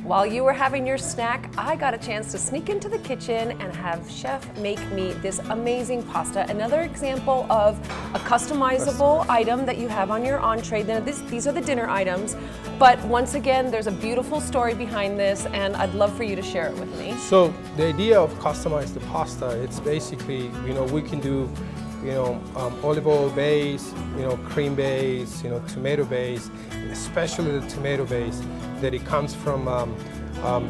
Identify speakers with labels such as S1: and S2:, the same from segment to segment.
S1: While you were having your snack, I got a chance to sneak into the kitchen and have Chef make me this amazing pasta. Another example of a customizable item that you have on your entree. Now, these are the dinner items, but once again, there's a beautiful story behind this, and I'd love for you to share it with me.
S2: So the idea of customize the pasta, it's basically, we can do olive oil base, cream base, tomato base, and especially the tomato base, that it comes from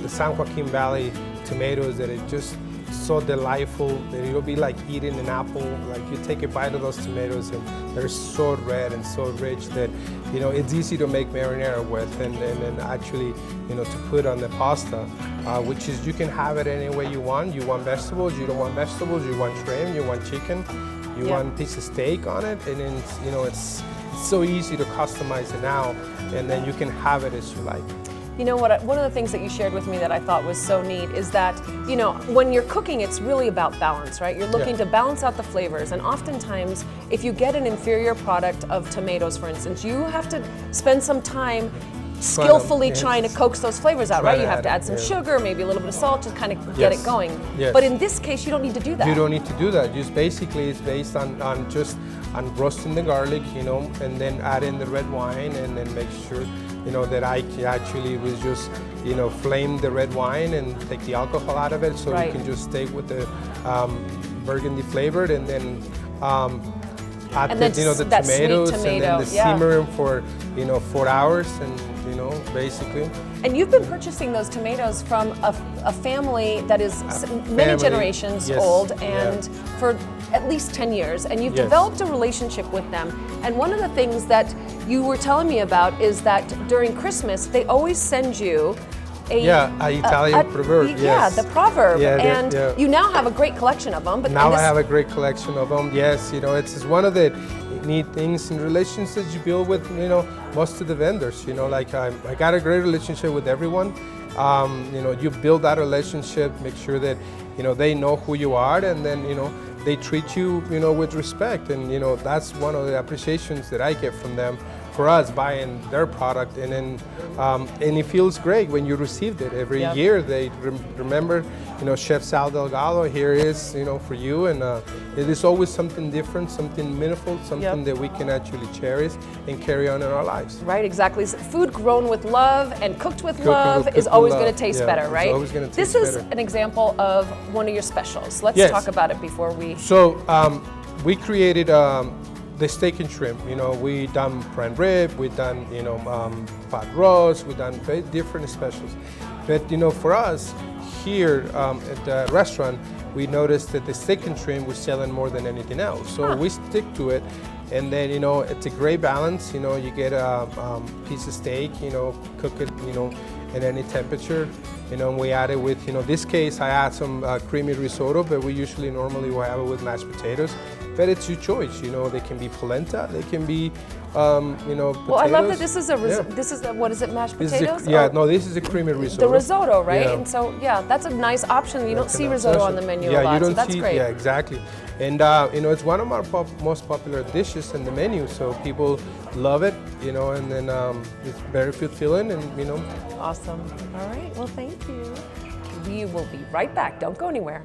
S2: the San Joaquin Valley tomatoes, that it just so delightful that it'll be like eating an apple. Like you take a bite of those tomatoes and they're so red and so rich that it's easy to make marinara with, and actually to put on the pasta, which is you can have it any way you want. You want vegetables, you don't want vegetables, you want shrimp, you want chicken. You want a piece of steak on it, and then it's so easy to customize it now, and then you can have it as you like.
S1: You know what? One of the things that you shared with me that I thought was so neat is that when you're cooking, it's really about balance, right? You're looking to balance out the flavors, and oftentimes, if you get an inferior product of tomatoes, for instance, you have to spend some time skillfully trying to coax those flavors out, right? You have to add some sugar, maybe a little bit of salt to kind of get it going.
S2: Yes.
S1: But in this case, you don't need to do that.
S2: You don't need to do that. Just basically, it's based on roasting the garlic, and then add in the red wine, and then make sure, that I actually was just, flame the red wine and take the alcohol out of it, so you can just stay with the burgundy flavored, and then add the tomatoes, and then simmer them for 4 hours, and basically.
S1: And you've been purchasing those tomatoes from a family that is many generations old, and for at least 10 years, and you've developed a relationship with them. And one of the things that you were telling me about is that during Christmas, they always send you
S2: an Italian proverb.
S1: The proverb. And you now have a great collection of them. But
S2: now I have a great collection of them. Yes, it's one of the neat things in relationships you build with most of the vendors. Like I got a great relationship with everyone. You build that relationship, make sure that they know who you are, and then they treat you with respect, and that's one of the appreciations that I get from them for us buying their product, and then and it feels great when you received it. Every year they remember, Chef Sal Delgado, here is, for you, and it is always something different, something meaningful, something that we can actually cherish and carry on in our lives.
S1: Right, exactly. Food grown with love and cooked with love is always going to taste better, right?
S2: It's always going to taste
S1: better. This is
S2: better.
S1: an example of one of your specials. Let's talk about it before we...
S2: So we created the steak and shrimp. We done prime rib, we done pot roast, we done very different specials. But for us here at the restaurant, we noticed that the steak and shrimp was selling more than anything else. So we stick to it, and then it's a great balance. You get a piece of steak, cook it, at any temperature. We add it with, this case I add some creamy risotto, but we usually normally will have it with mashed potatoes. But it's your choice, they can be polenta, they can be, potatoes.
S1: Well, I love that this is what is it, mashed potatoes?
S2: This is a creamy risotto.
S1: The risotto, right? And so, that's a nice option. You don't see risotto on the menu a lot,
S2: you don't
S1: so that's
S2: see,
S1: great.
S2: Yeah, exactly. And, it's one of our most popular dishes in the menu, so people love it, and then it's very fulfilling, and,
S1: Awesome. All right, well, thank you. We will be right back. Don't go anywhere.